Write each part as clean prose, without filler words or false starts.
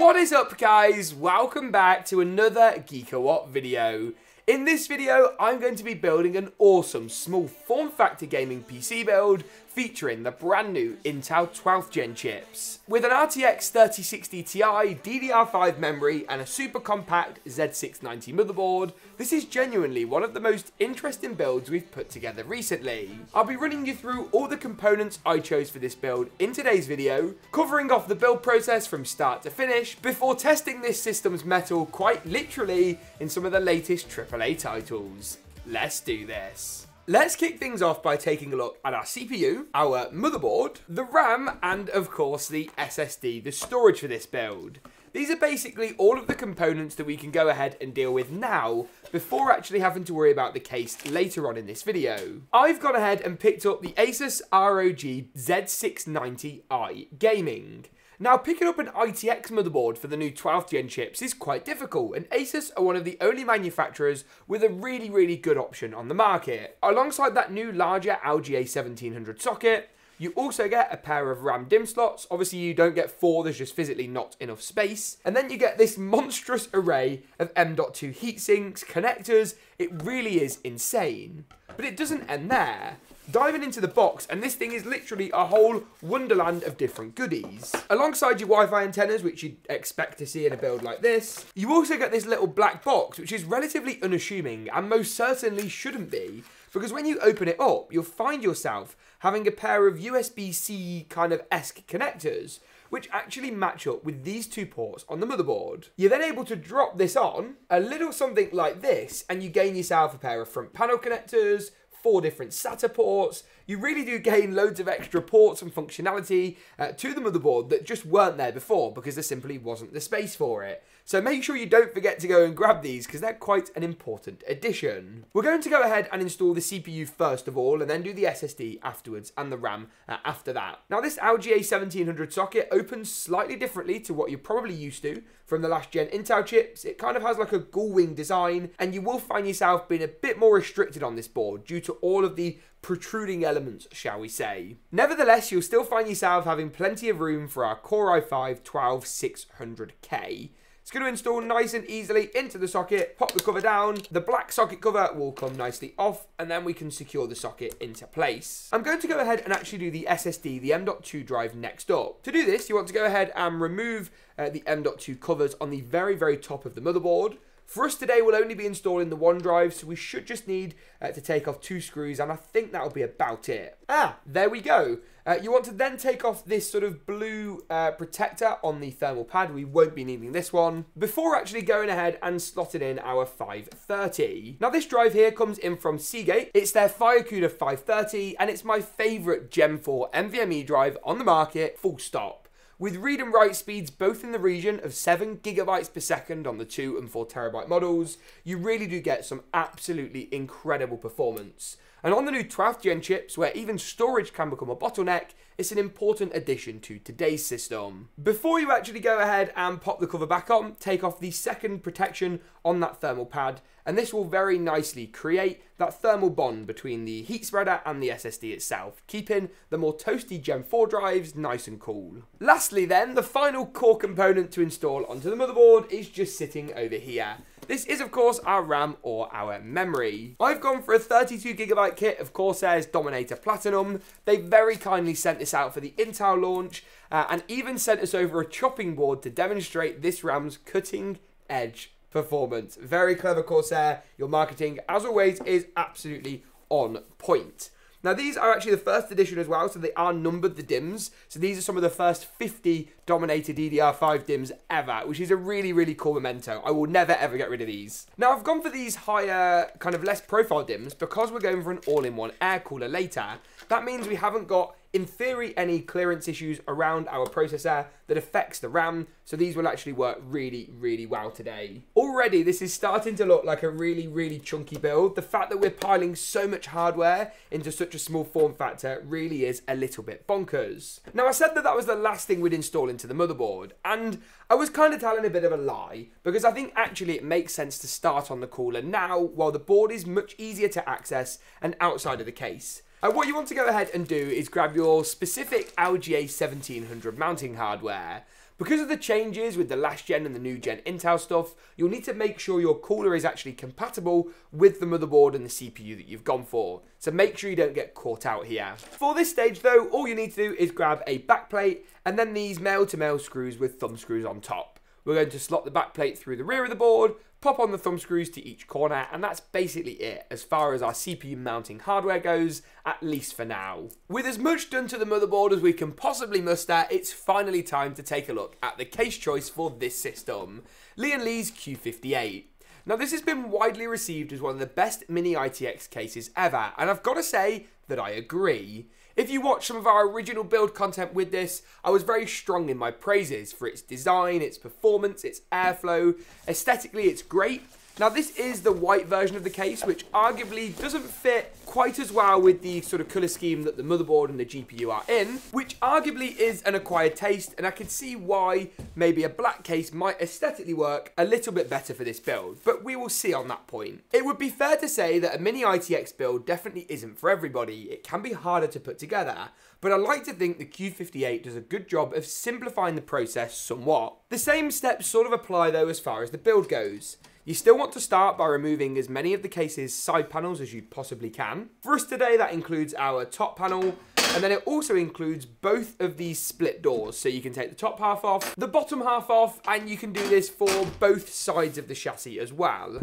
What is up, guys? Welcome back to another GeekaWhat video. In this video, I'm going to be building an awesome small form factor gaming PC build featuring the brand new Intel 12th Gen chips. With an RTX 3060 Ti, DDR5 memory and a super compact Z690 motherboard, this is genuinely one of the most interesting builds we've put together recently. I'll be running you through all the components I chose for this build in today's video, covering off the build process from start to finish, before testing this system's mettle quite literally in some of the latest AAA titles. Let's do this. Let's kick things off by taking a look at our CPU, our motherboard, the RAM, and of course the SSD, the storage for this build. These are basically all of the components that we can go ahead and deal with now before actually having to worry about the case later on in this video. I've gone ahead and picked up the Asus ROG Z690i Gaming. Now, picking up an ITX motherboard for the new 12th Gen chips is quite difficult, and Asus are one of the only manufacturers with a really good option on the market. Alongside that new larger LGA 1700 socket, you also get a pair of RAM DIMM slots. Obviously, you don't get 4, there's just physically not enough space. And then you get this monstrous array of M.2 heatsinks, connectors. It really is insane. But it doesn't end there. Diving into the box, and this thing is literally a whole wonderland of different goodies. Alongside your Wi-Fi antennas, which you'd expect to see in a build like this, you also get this little black box, which is relatively unassuming and most certainly shouldn't be, because when you open it up, you'll find yourself having a pair of USB-C kind of esque connectors, which actually match up with these two ports on the motherboard. You're then able to drop this on, a little something like this, and you gain yourself a pair of front panel connectors, 4 different SATA ports. You really do gain loads of extra ports and functionality to the motherboard that just weren't there before because there simply wasn't the space for it. So make sure you don't forget to go and grab these because they're quite an important addition. We're going to go ahead and install the CPU first of all and then do the SSD afterwards and the RAM after that. Now this LGA 1700 socket opens slightly differently to what you're probably used to from the last gen Intel chips. It kind of has like a gull-wing design and you will find yourself being a bit more restricted on this board due to all of the protruding elements, shall we say. Nevertheless, you'll still find yourself having plenty of room for our Core i5 12600K. It's going to install nice and easily into the socket, pop the cover down, the black socket cover will come nicely off, and then we can secure the socket into place. I'm going to go ahead and actually do the SSD, the M.2 drive next up. To do this, you want to go ahead and remove the M.2 covers on the very top of the motherboard. For us today, we'll only be installing the one drive, so we should just need to take off 2 screws, and I think that'll be about it. There we go. You want to then take off this sort of blue protector on the thermal pad. We won't be needing this one before actually going ahead and slotting in our 530. Now this drive here comes in from Seagate. It's their FireCuda 530 and it's my favorite Gen 4 NVMe drive on the market, full stop. With read and write speeds both in the region of 7 gigabytes per second on the 2 and 4 terabyte models, you really do get some absolutely incredible performance. And on the new 12th Gen chips, where even storage can become a bottleneck, it's an important addition to today's system. Before you actually go ahead and pop the cover back on, take off the second protection on that thermal pad, and this will very nicely create that thermal bond between the heat spreader and the SSD itself, keeping the more toasty Gen 4 drives nice and cool. Lastly then, the final core component to install onto the motherboard is just sitting over here. This is of course our RAM or our memory. I've gone for a 32GB kit of Corsair's Dominator Platinum. They very kindly sent this out for the Intel launch and even sent us over a chopping board to demonstrate this RAM's cutting edge performance. Very clever, Corsair. Your marketing, as always, is absolutely on point. Now, these are actually the first edition as well, so they are numbered, the DIMMs. So these are some of the first 50 Dominator DDR5 DIMMs ever, which is a really cool memento. I will never, ever get rid of these. Now, I've gone for these higher, kind of less profile DIMMs because we're going for an all-in-one air cooler later. That means we haven't got, in theory, any clearance issues around our processor that affects the RAM, so these will actually work really well today. Already, this is starting to look like a really chunky build. The fact that we're piling so much hardware into such a small form factor really is a little bit bonkers. Now, I said that that was the last thing we'd install into the motherboard, and I was kind of telling a bit of a lie, because I think actually it makes sense to start on the cooler now, while the board is much easier to access and outside of the case. What you want to go ahead and do is grab your specific LGA 1700 mounting hardware. Because of the changes with the last gen and the new gen Intel stuff, you'll need to make sure your cooler is actually compatible with the motherboard and the CPU that you've gone for. So make sure you don't get caught out here. For this stage though, all you need to do is grab a backplate and then these male-to-male screws with thumb screws on top. We're going to slot the backplate through the rear of the board, pop on the thumb screws to each corner, and that's basically it as far as our CPU mounting hardware goes, at least for now. With as much done to the motherboard as we can possibly muster, it's finally time to take a look at the case choice for this system, Lee & Lee's Q58. Now this has been widely received as one of the best mini ITX cases ever, and I've got to say that I agree. If you watch some of our original build content with this, I was very strong in my praises for its design, its performance, its airflow. Aesthetically, it's great. Now, this is the white version of the case, which arguably doesn't fit quite as well with the sort of colour scheme that the motherboard and the GPU are in, which arguably is an acquired taste, and I can see why maybe a black case might aesthetically work a little bit better for this build, but we will see on that point. It would be fair to say that a mini ITX build definitely isn't for everybody. It can be harder to put together, but I like to think the Q58 does a good job of simplifying the process somewhat. The same steps sort of apply though as far as the build goes. You still want to start by removing as many of the case's side panels as you possibly can. For us today, that includes our top panel, and then it also includes both of these split doors. So you can take the top half off, the bottom half off, and you can do this for both sides of the chassis as well.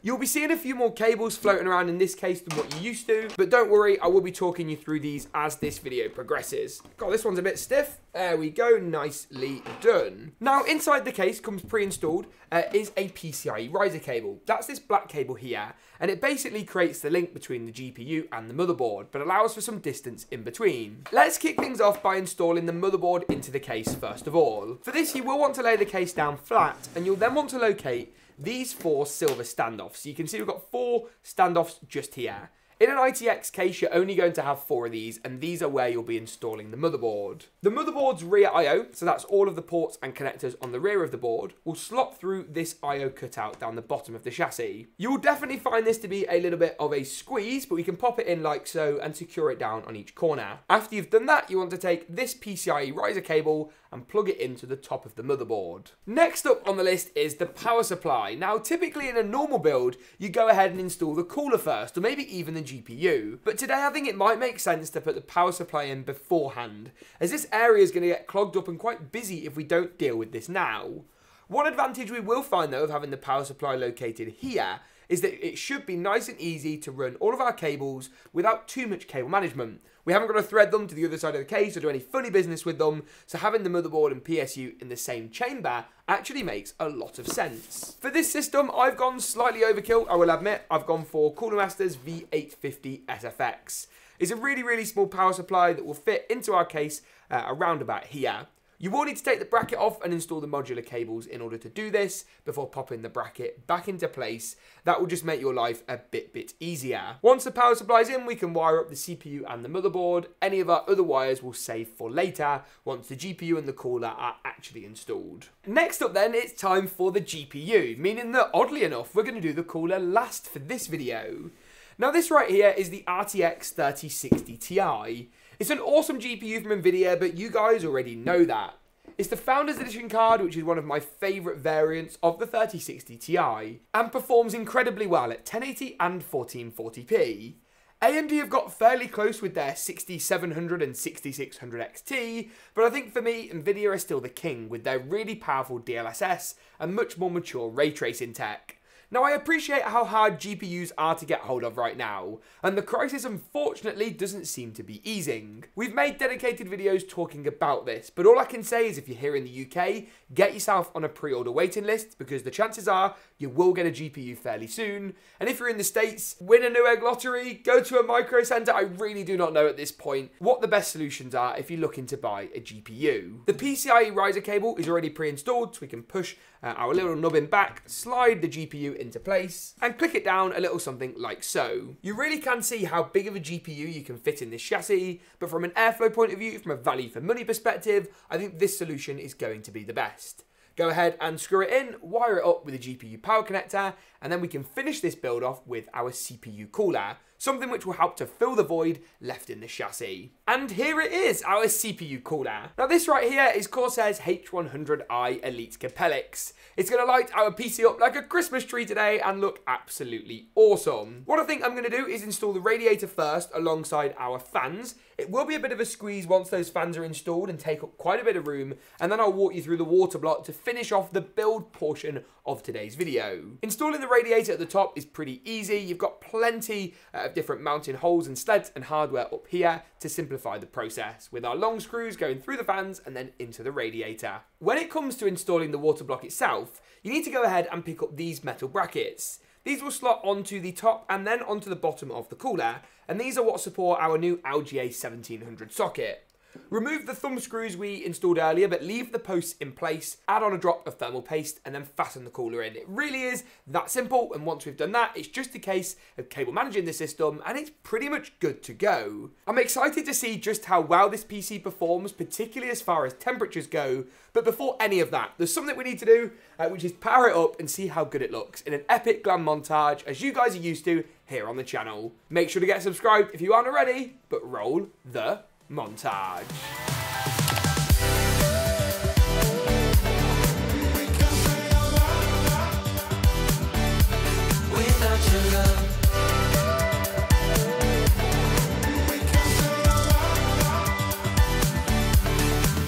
You'll be seeing a few more cables floating around in this case than what you used to, but don't worry, I will be talking you through these as this video progresses. God, this one's a bit stiff. There we go, nicely done. Now, inside the case comes pre-installed is a PCIe riser cable. That's this black cable here, and it basically creates the link between the GPU and the motherboard, but allows for some distance in between. Let's kick things off by installing the motherboard into the case first of all. For this, you will want to lay the case down flat, and you'll then want to locate these 4 silver standoffs. So you can see we've got 4 standoffs just here. In an ITX case, you're only going to have 4 of these, and these are where you'll be installing the motherboard. The motherboard's rear I/O, so that's all of the ports and connectors on the rear of the board, will slot through this I/O cutout down the bottom of the chassis. You will definitely find this to be a little bit of a squeeze, but we can pop it in like so and secure it down on each corner. After you've done that, you want to take this PCIe riser cable and plug it into the top of the motherboard. Next up on the list is the power supply. Now, typically in a normal build, you go ahead and install the cooler first, or maybe even the GPU. But today I think it might make sense to put the power supply in beforehand, as this area is going to get clogged up and quite busy if we don't deal with this now. One advantage we will find though of having the power supply located here is that it should be nice and easy to run all of our cables without too much cable management. We haven't got to thread them to the other side of the case or do any funny business with them, so having the motherboard and PSU in the same chamber actually makes a lot of sense. For this system, I've gone slightly overkill, I will admit. I've gone for Cooler Master's V850 SFX. It's a really small power supply that will fit into our case around about here. You will need to take the bracket off and install the modular cables in order to do this before popping the bracket back into place. That will just make your life a bit easier. Once the power supply is in, we can wire up the CPU and the motherboard. Any of our other wires will save for later once the GPU and the cooler are actually installed. Next up then, it's time for the GPU, meaning that oddly enough, we're going to do the cooler last for this video. Now this right here is the RTX 3060Ti. It's an awesome GPU from Nvidia, but you guys already know that. It's the Founders Edition card, which is one of my favourite variants of the 3060 Ti, and performs incredibly well at 1080 and 1440p. AMD have got fairly close with their 6700 and 6600 XT, but I think for me, Nvidia are still the king with their really powerful DLSS and much more mature ray tracing tech. Now, I appreciate how hard GPUs are to get hold of right now, and the crisis unfortunately doesn't seem to be easing. We've made dedicated videos talking about this, but all I can say is if you're here in the UK, get yourself on a pre-order waiting list, because the chances are you will get a GPU fairly soon. And if you're in the States, win a Newegg lottery, go to a Micro Center. I really do not know at this point what the best solutions are if you're looking to buy a GPU. The PCIe riser cable is already pre-installed, so we can push our little nubbin back, slide the GPU into place, and click it down a little something like so. You really can see how big of a GPU you can fit in this chassis, but from an airflow point of view, from a value for money perspective, I think this solution is going to be the best. Go ahead and screw it in, wire it up with a GPU power connector, and then we can finish this build off with our CPU cooler. something which will help to fill the void left in the chassis. And here it is, our CPU cooler. Now this right here is Corsair's H100i Elite Capellix. It's going to light our PC up like a Christmas tree today and look absolutely awesome. What I think I'm going to do is install the radiator first alongside our fans. It will be a bit of a squeeze once those fans are installed and take up quite a bit of room, and then I'll walk you through the water block to finish off the build portion of today's video. Installing the radiator at the top is pretty easy. You've got plenty of different mounting holes and studs and hardware up here to simplify the process, with our long screws going through the fans and then into the radiator. When it comes to installing the water block itself, you need to go ahead and pick up these metal brackets. These will slot onto the top and then onto the bottom of the cooler, and these are what support our new LGA 1700 socket. Remove the thumb screws we installed earlier, but leave the posts in place, add on a drop of thermal paste, and then fasten the cooler in. It really is that simple, and once we've done that, it's just a case of cable managing the system, and it's pretty much good to go. I'm excited to see just how well this PC performs, particularly as far as temperatures go, but before any of that, there's something we need to do, which is power it up and see how good it looks in an epic glam montage, as you guys are used to here on the channel. Make sure to get subscribed if you aren't already, but roll the montage.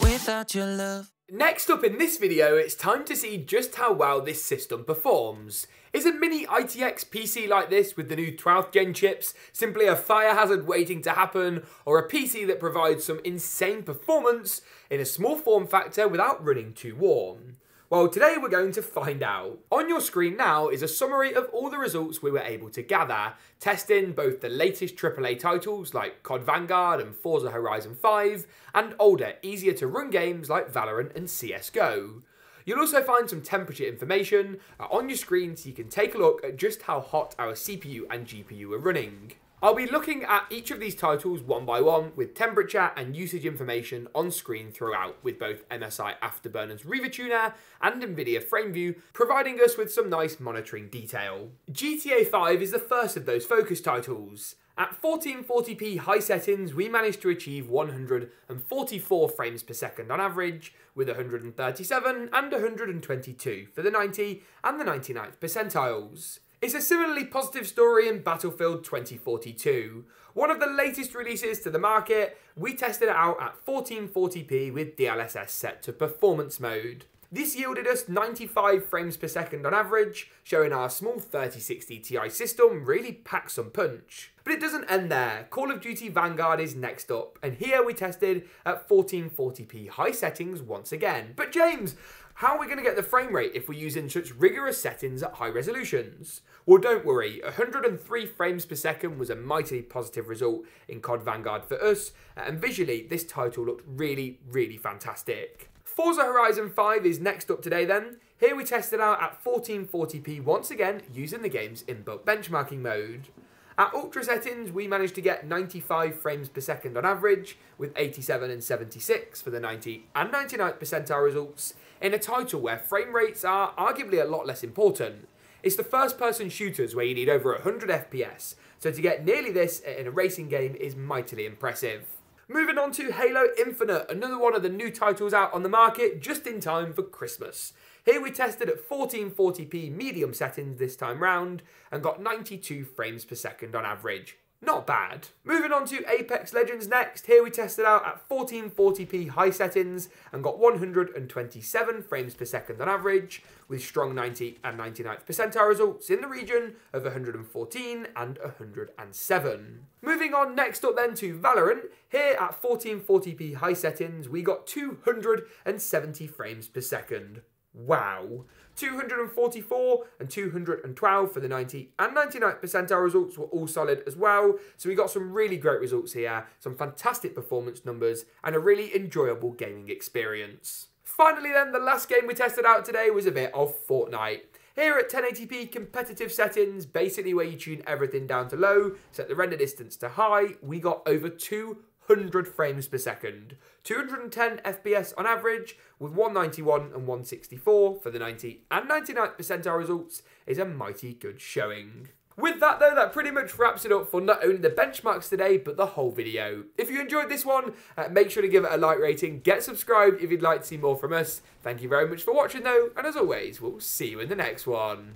Without your love. Next up in this video, it's time to see just how well this system performs. Is a mini ITX PC like this with the new 12th gen chips simply a fire hazard waiting to happen, or a PC that provides some insane performance in a small form factor without running too warm? Well, today we're going to find out. On your screen now is a summary of all the results we were able to gather, testing both the latest AAA titles like COD Vanguard and Forza Horizon 5, and older, easier to run games like Valorant and CSGO. You'll also find some temperature information on your screen so you can take a look at just how hot our CPU and GPU are running. I'll be looking at each of these titles one by one with temperature and usage information on screen throughout, with both MSI Afterburner's Riva Tuner and Nvidia FrameView providing us with some nice monitoring detail. GTA 5 is the first of those focus titles. At 1440p high settings, we managed to achieve 144 frames per second on average, with 137 and 122 for the 90 and the 99th percentiles. It's a similarly positive story in Battlefield 2042. One of the latest releases to the market, we tested it out at 1440p with DLSS set to performance mode. This yielded us 95 frames per second on average, showing our small 3060 Ti system really packs some punch. But it doesn't end there. Call of Duty Vanguard is next up, and here we tested at 1440p high settings once again. But James, how are we going to get the frame rate if we're using such rigorous settings at high resolutions? Well, don't worry, 103 frames per second was a mightily positive result in COD Vanguard for us, and visually this title looked really, really fantastic. Forza Horizon 5 is next up today then. Here we tested out at 1440p once again using the game's inbuilt benchmarking mode. At ultra settings, we managed to get 95 frames per second on average, with 87 and 76 for the 90 and 99th percentile results, in a title where frame rates are arguably a lot less important. It's the first-person shooters where you need over 100 FPS, so to get nearly this in a racing game is mightily impressive. Moving on to Halo Infinite, another one of the new titles out on the market just in time for Christmas. Here we tested at 1440p medium settings this time round and got 92 frames per second on average. Not bad. Moving on to Apex Legends next, here we tested out at 1440p high settings and got 127 frames per second on average, with strong 90 and 99th percentile results in the region of 114 and 107. Moving on next up then to Valorant, here at 1440p high settings we got 270 frames per second. Wow. 244 and 212 for the 90 and 99th percentile results were all solid as well, so we got some really great results here, some fantastic performance numbers, and a really enjoyable gaming experience. Finally then, the last game we tested out today was a bit of Fortnite. Here at 1080p competitive settings, basically where you tune everything down to low, set the render distance to high, we got over 200 frames per second, 210 FPS on average, with 191 and 164 for the 90 and 99th percentile results is a mighty good showing. With that though, that pretty much wraps it up for not only the benchmarks today, but the whole video. If you enjoyed this one, make sure to give it a like rating, get subscribed if you'd like to see more from us. Thank you very much for watching though, and as always, we'll see you in the next one.